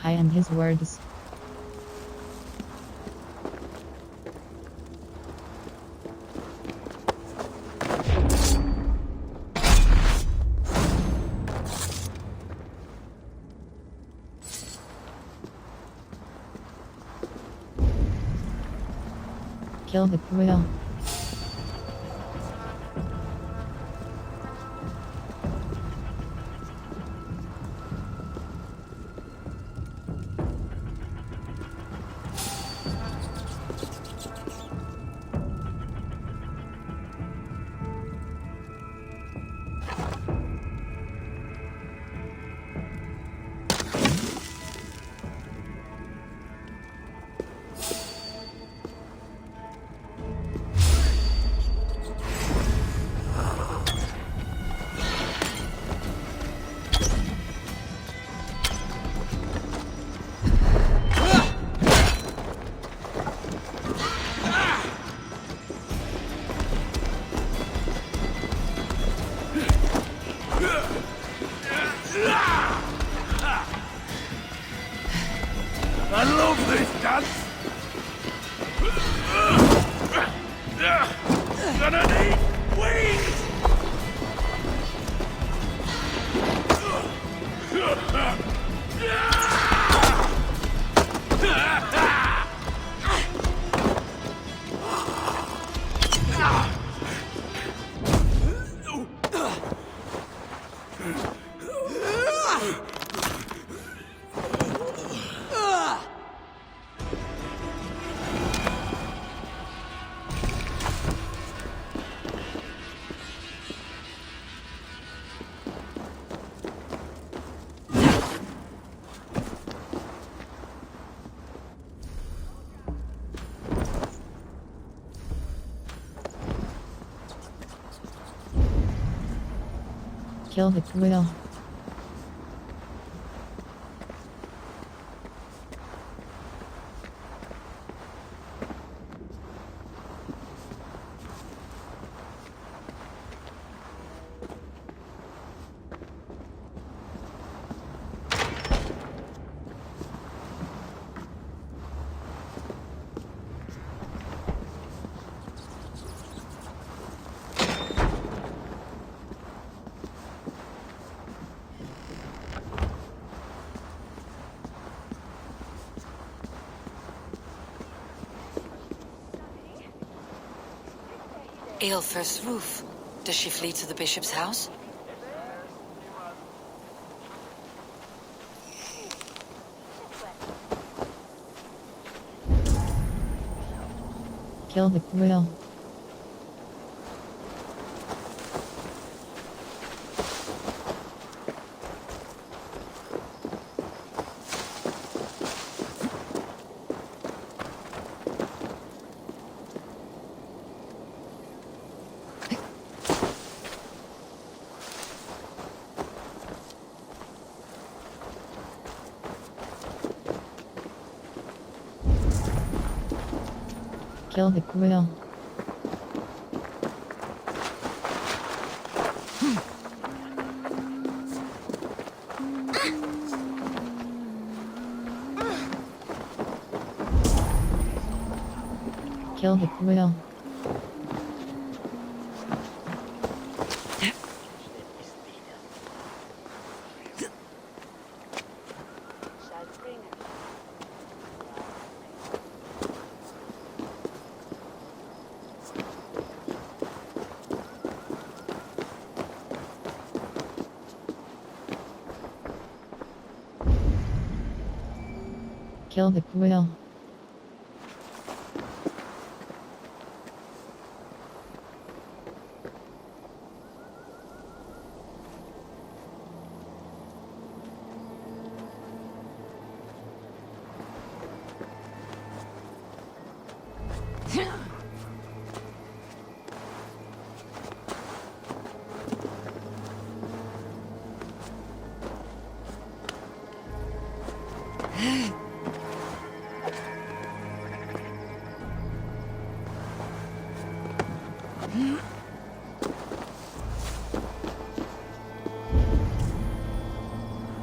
guy and his words. Kill the quill. I love this dance! Gonna need wings! Kill the quill. Aelfir's roof. Does she flee to the bishop's house? Kill the quill. Kill the quill. Kill the quill. Kill the quill.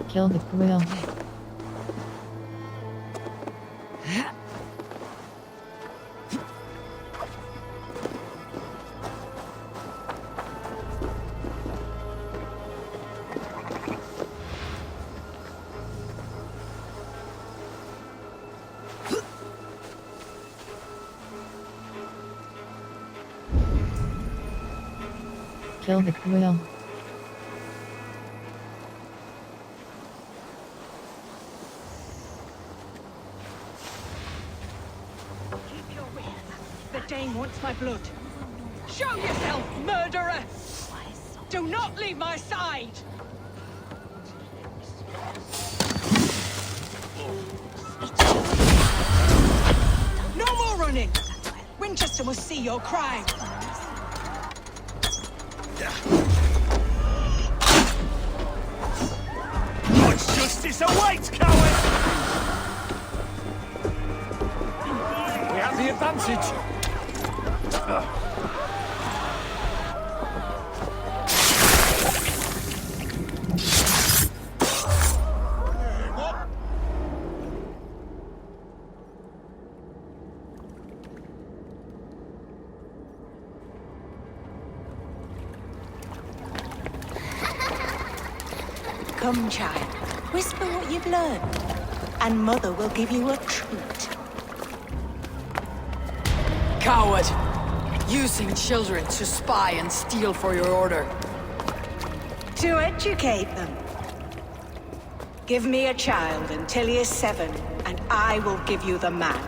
Kill the quill. Kill the quill. Keep your wits. The Dane wants my blood. Show yourself, murderer! Do not leave my side! No more running! Winchester must see your crime. God's justice awaits, coward! We have the advantage. Come, child. Whisper what you've learned, and Mother will give you a treat. Coward! Using children to spy and steal for your order. To educate them. Give me a child until he is 7, and I will give you the man.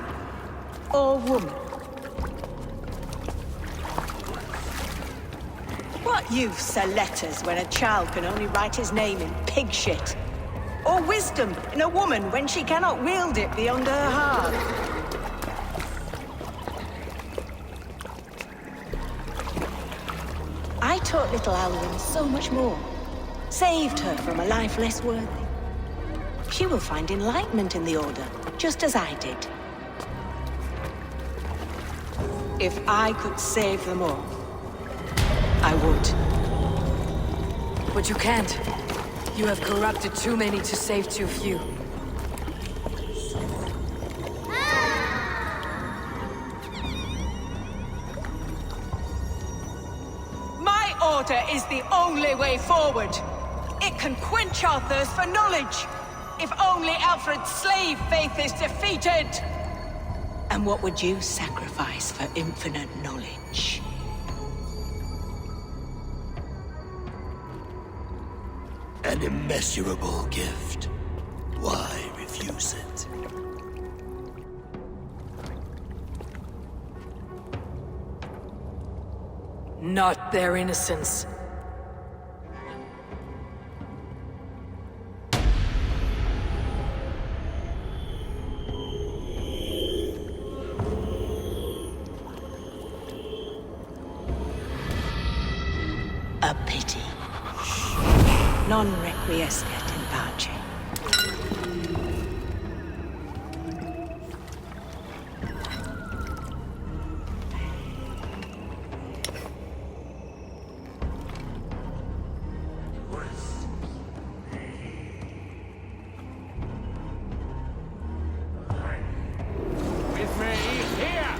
Or woman. What use are letters when a child can only write his name in pig shit? Or wisdom in a woman when she cannot wield it beyond her heart? I taught little Alwyn so much more. Saved her from a life less worthy. She will find enlightenment in the Order, just as I did. If I could save them all, I would. But you can't. You have corrupted too many to save too few. My order is the only way forward. It can quench our thirst for knowledge. If only Alfred's slave faith is defeated. And what would you sacrifice for infinite knowledge? An immeasurable gift. Why refuse it? Not their innocence. A pity. Non requiescat in pace. With me, here!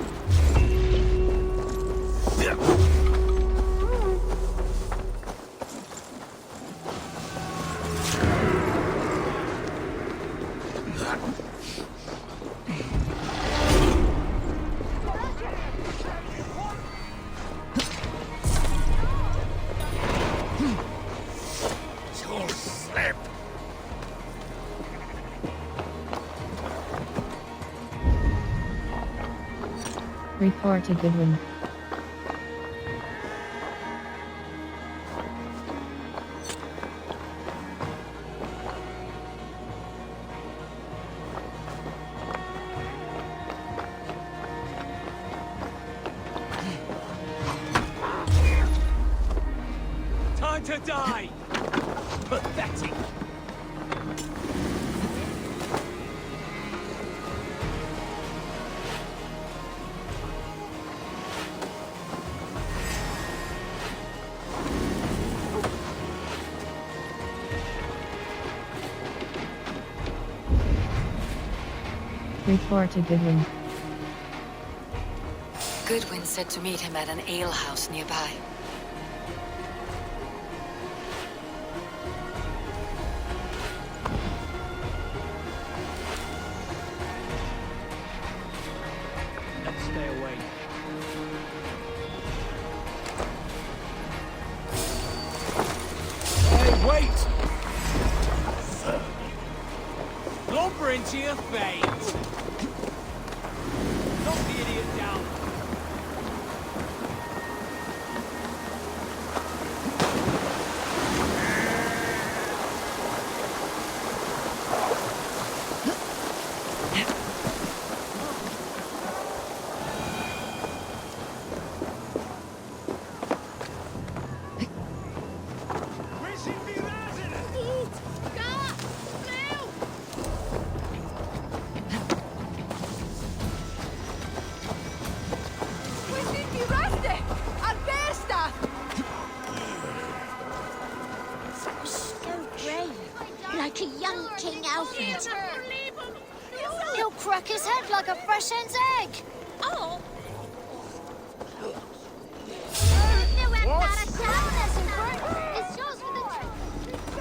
You'll slip! Report to Goodwin. Time to die! Pathetic! Report to Goodwin. Goodwin said to meet him at an alehouse nearby. Let's stay away. Suffering to your fate. Knock the idiot down. Like a young King Alfred. He'll crack his head like a fresh hen's egg. Oh.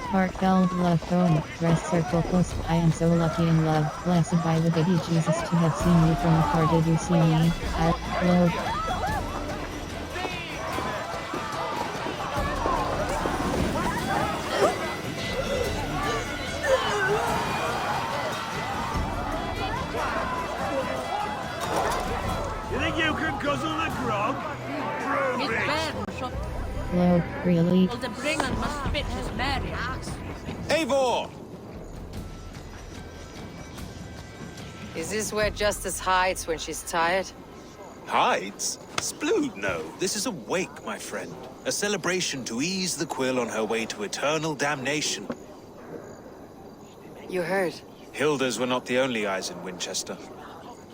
Heartfelt love phone, dress circle post. I am so lucky in love, blessed by the baby Jesus to have seen you from afar. Did you see me? I love. You think you can guzzle the grog? Hello, really? The bringer must spit his Mary. Eivor! Is this where Justice hides when she's tired? Hides? Splood, no. This is a wake, my friend. A celebration to ease the quill on her way to eternal damnation. You heard. Hilda's were not the only eyes in Winchester.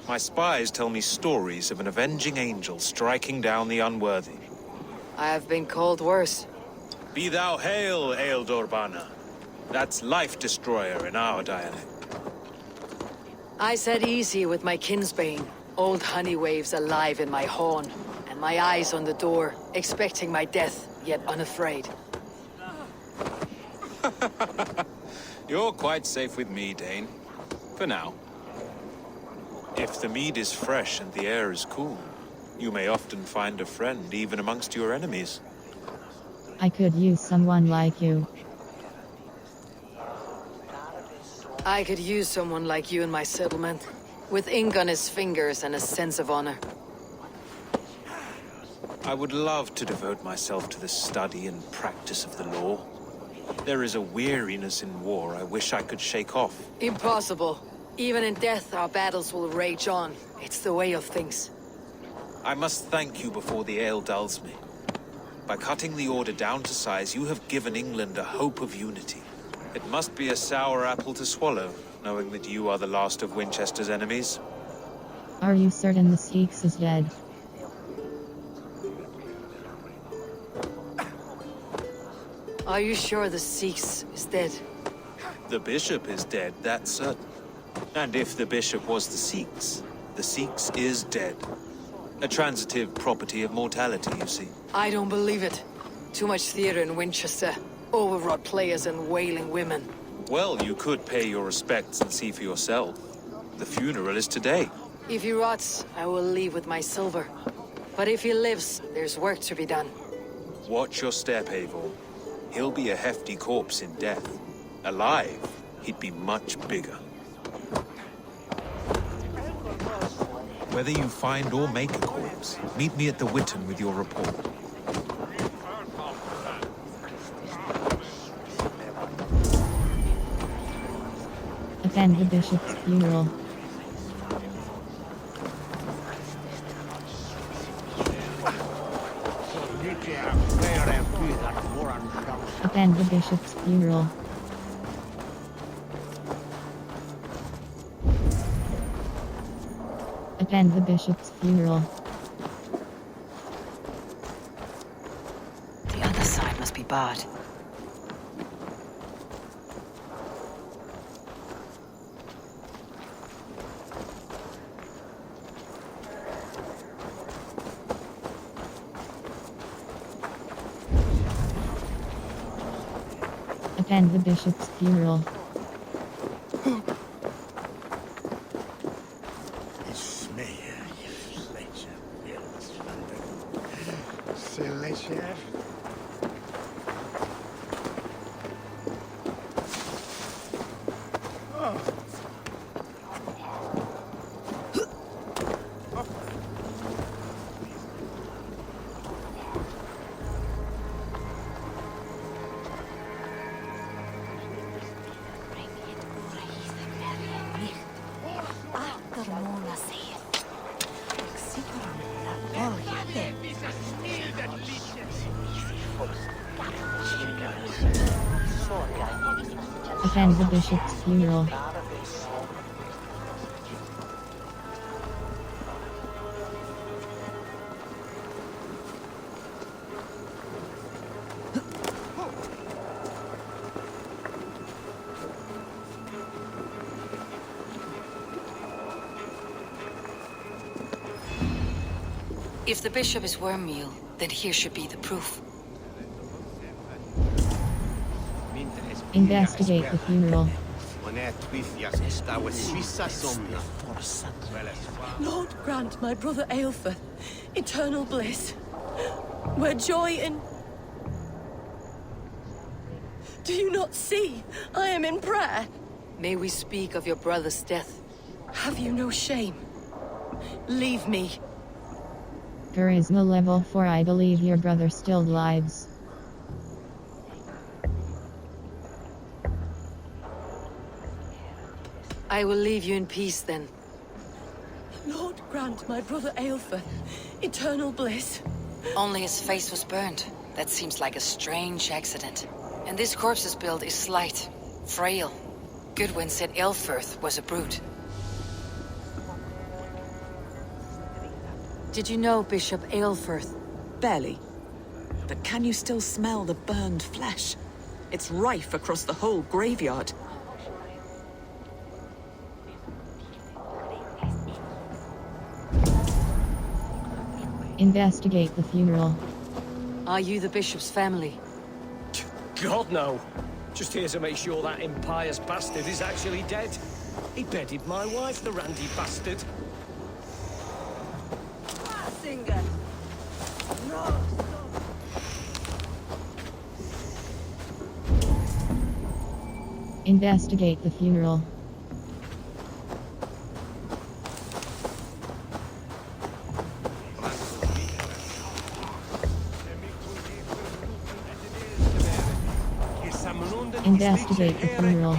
My spies tell me stories of an avenging angel striking down the unworthy. I have been called worse. Be thou hail, Eildorbana. That's life destroyer in our dialect. I said easy with my kinsbane. Old honey waves alive in my horn, and my eyes on the door, expecting my death, yet unafraid. You're quite safe with me, Dane. For now. If the mead is fresh and the air is cool, you may often find a friend even amongst your enemies. I could use someone like you. I could use someone like you in my settlement, with ink on his fingers and a sense of honor. I would love to devote myself to the study and practice of the law. There is a weariness in war I wish I could shake off. Impossible. Even in death, our battles will rage on. It's the way of things. I must thank you before the ale dulls me. By cutting the order down to size, you have given England a hope of unity. It must be a sour apple to swallow, knowing that you are the last of Winchester's enemies. Are you certain the Styx is dead? Are you sure the Styx is dead? The bishop is dead, that's certain. And if the bishop was the Styx is dead. A transitive property of mortality, you see. I don't believe it. Too much theater in Winchester. Overwrought players and wailing women. Well, you could pay your respects and see for yourself. The funeral is today. If he rots, I will leave with my silver. But if he lives, there's work to be done. Watch your step, Eivor. He'll be a hefty corpse in death. Alive, he'd be much bigger. Whether you find or make a corpse, meet me at the Witten with your report. Attend the bishop's funeral. Attend the bishop's funeral. Attend the bishop's funeral. The other side must be barred. Attend the bishop's funeral. attend the bishop's funeral. If the bishop is wormmeal, then here should be the proof. Investigate the funeral. Lord grant my brother Aelfir eternal bliss, where joy in... Do you not see? I am in prayer. May we speak of your brother's death? Have you no shame? Leave me. Charisma level 4. I believe your brother still lives. I will leave you in peace then. Lord grant my brother Aelfir eternal bliss. Only his face was burned. That seems like a strange accident. And this corpse's build is slight, frail. Goodwin said Aelfirth was a brute. Did you know Bishop Aelfirth? Barely. But can you still smell the burned flesh? It's rife across the whole graveyard. Investigate the funeral. Are you the bishop's family? God, no. Just here to make sure that impious bastard is actually dead. He bedded my wife, the randy bastard. Investigate the funeral. Investigate the funeral.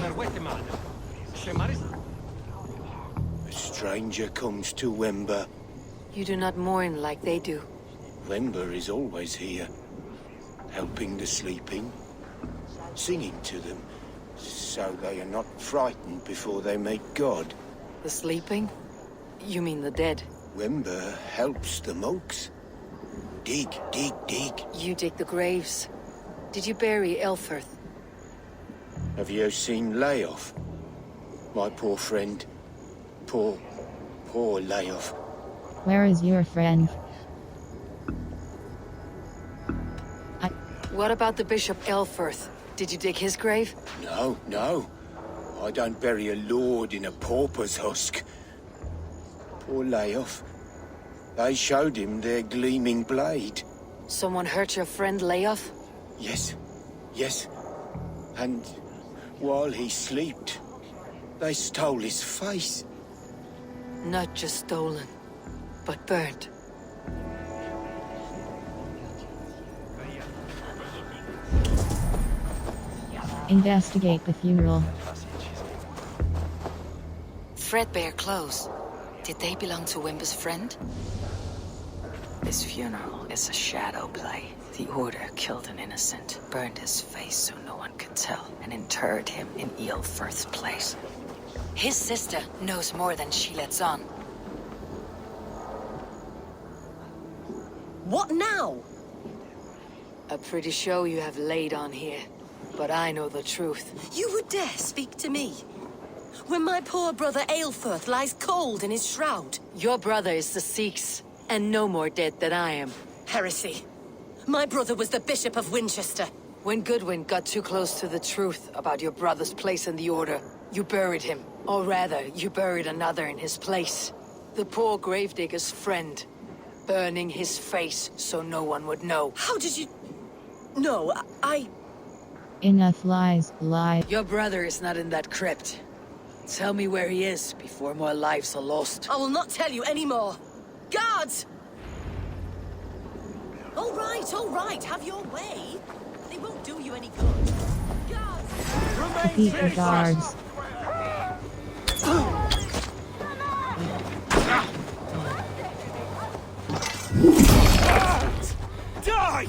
A stranger comes to Wember. You do not mourn like they do. Wember is always here, helping the sleeping, singing to them, so they are not frightened before they meet God. The sleeping? You mean the dead? Wember helps the monks. Dig, dig, dig. You dig the graves. Did you bury Aelfirth? Have you seen Layoff? My poor friend. Poor Layoff. Where is your friend? What about the Bishop Aelfirth? Did you dig his grave? No. I don't bury a lord in a pauper's husk. Poor Layoff. They showed him their gleaming blade. Someone hurt your friend Layoff? Yes. And while he slept, they stole his face. Not just stolen, but burnt. Investigate the funeral. Threadbare clothes. Did they belong to Wimber's friend? This funeral is a shadow play. The Order killed an innocent, burned his face so no one could tell, and interred him in Aelfirth's place. His sister knows more than she lets on. What now? A pretty show you have laid on here, but I know the truth. You would dare speak to me? When my poor brother Aelfirth lies cold in his shroud. Your brother is the Sikhs, and no more dead than I am. Heresy. My brother was the Bishop of Winchester. When Goodwin got too close to the truth about your brother's place in the Order, you buried him. Or rather, you buried another in his place. The poor gravedigger's friend. Burning his face so no one would know. How did you... No, I... Enough lies, lie. Your brother is not in that crypt. Tell me where he is before more lives are lost. I will not tell you anymore. Guards! All right, have your way. They won't do you any good. Guards! Defeat the guards. Die!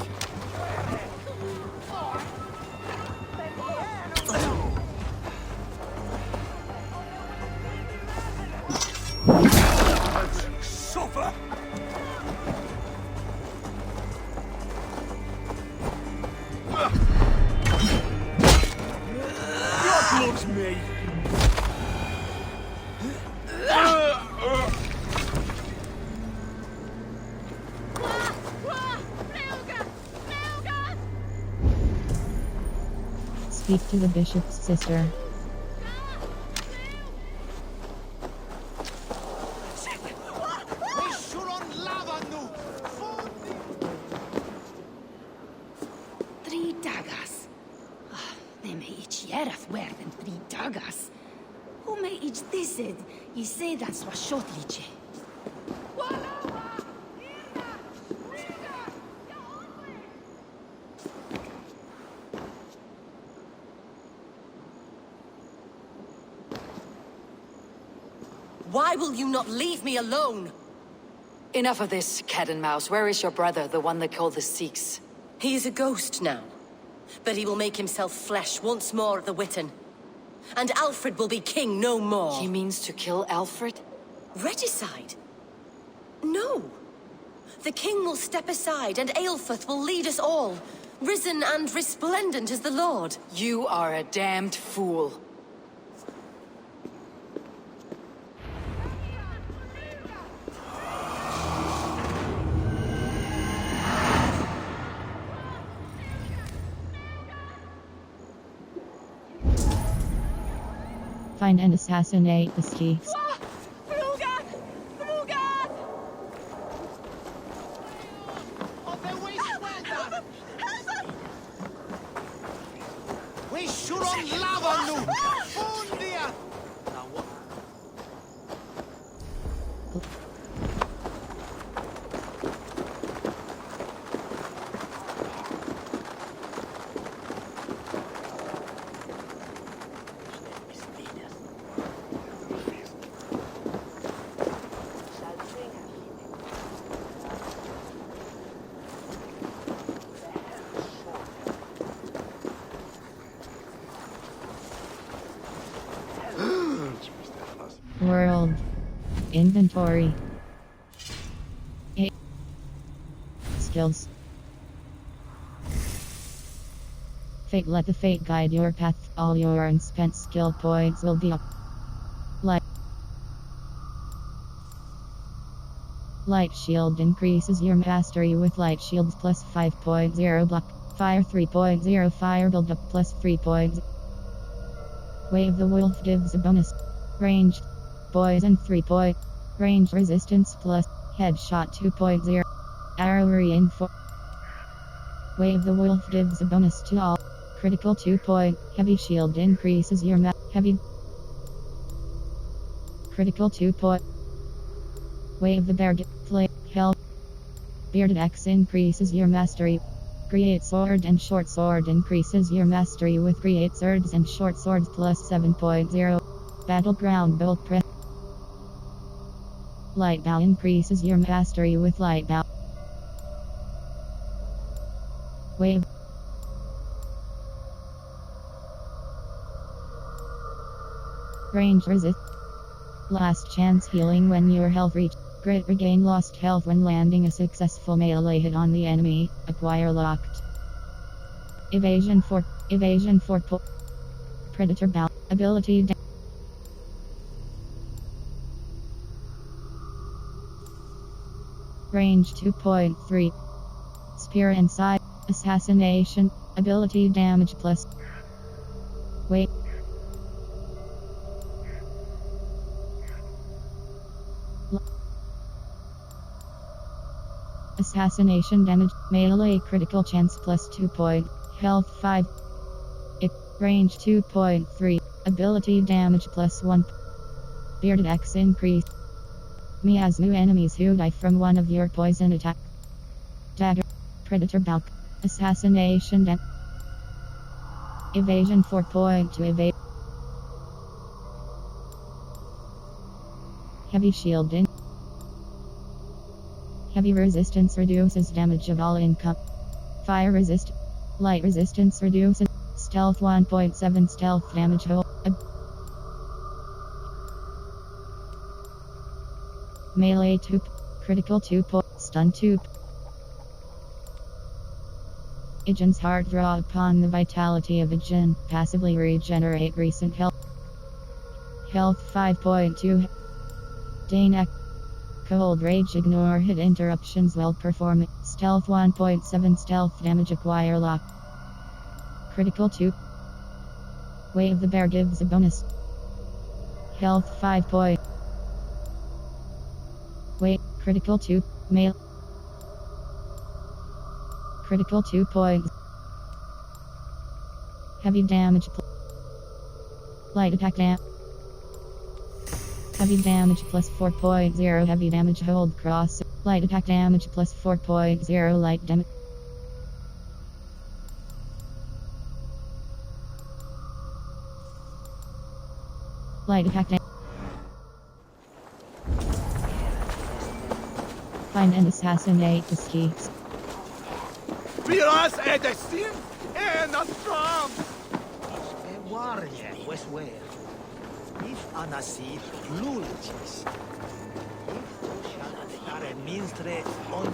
Speak to the bishop's sister. Three daggers. They may each yereth more than 3 daggers. Who may each this it? Ye say that's what shot liche. Why will you not leave me alone? Enough of this, cat and mouse. Where is your brother, the one they call the Sikhs? He is a ghost now. But he will make himself flesh once more at the Witten. And Alfred will be king no more. He means to kill Alfred? Regicide? No. The king will step aside and Aelfrith will lead us all. Risen and resplendent as the Lord. You are a damned fool. Find and assassinate the Sikhs. World. Inventory. Skills. Fate. Let the fate guide your path. All your unspent skill points will be up. Light shield increases your mastery with light shields plus 5.0 block. Fire 3.0 fire build up plus 3 points. Wave the wolf gives a bonus. Range. Poison 3 point. Range resistance plus. Headshot 2.0. Arrow reinforce. Wave the wolf gives a bonus to all. Critical 2 point. Heavy shield increases your heavy. Critical 2 point. Wave the bear play health. Bearded X increases your mastery. Create sword and short sword increases your mastery with create swords and short swords plus 7.0. Battleground bolt press. Light bow increases your mastery with light bow. Wave. Range resist. Last chance healing when your health reach. Grit regain lost health when landing a successful melee hit on the enemy. Acquire locked. Evasion 4. Evasion 4. Predator bow. Ability. Range 2.3. Spear inside. Assassination. Ability damage plus. Wait. Assassination damage. Melee critical chance plus 2 point. Health 5. Range 2.3. Ability damage plus 1. Bearded X increase. Me as new enemies who die from one of your poison attack. Dagger. Predator bulk. Assassination damage. Evasion 4.2 evade. Heavy shield in. Heavy resistance reduces damage of all income. Fire resist. Light resistance reduces. Stealth 1.7 stealth damage whole. Melee 2. Critical 2. Stun 2. Agents hard draw upon the vitality of a djinn. Passively regenerate recent health. Health 5.2. Dane Cold Rage ignore hit interruptions while performing. Stealth 1.7 stealth damage acquire lock. Critical 2. Wave the bear gives a bonus. Health 5 point. Wait, critical 2, male. Critical 2 points. Heavy damage. Light attack Heavy damage plus 4.0. Heavy damage hold cross. Light attack damage plus 4.0. Light damage. Light attack damage. Find and assassinate the skeets. Realize a destin and a strong. Warrior, West Wales. If Anasi Lulchis. If Are Minstre on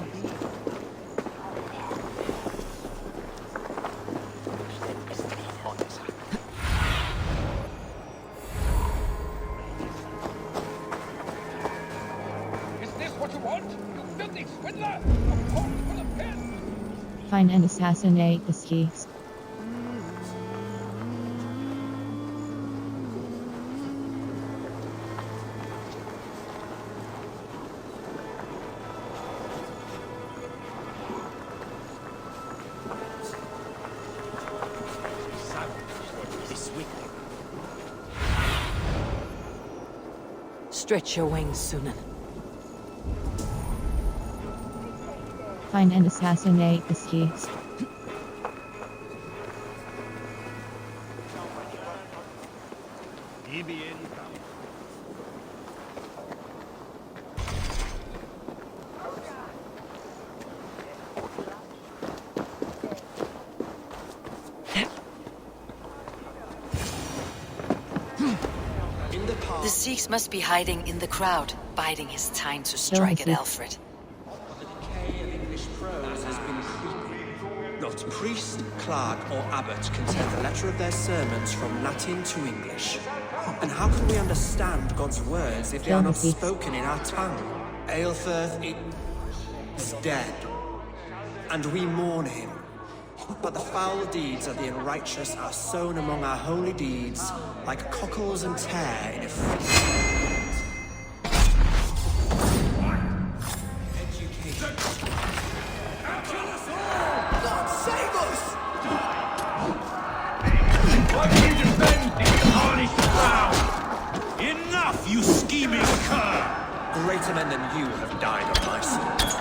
Is this what you want? You filthy swindler! A port full of pins! Find and assassinate the skeets. Stretch your wings, Sunan. Find and assassinate the skeets. The Sikhs must be hiding in the crowd, biding his time to strike at Alfred. The decay of English prose has been creeping. Not priest, clerk, or abbot can turn the letter of their sermons from Latin to English. And how can we understand God's words if they are not spoken in our tongue? Aelfirth is dead, and we mourn him. But the foul deeds of the unrighteous are sown among our holy deeds, like cockles and tear in a feast. Education. Kill us all! God save us! Why do you defend the tarnished crown? Enough, you scheming cur! Greater men than you have died on my sword.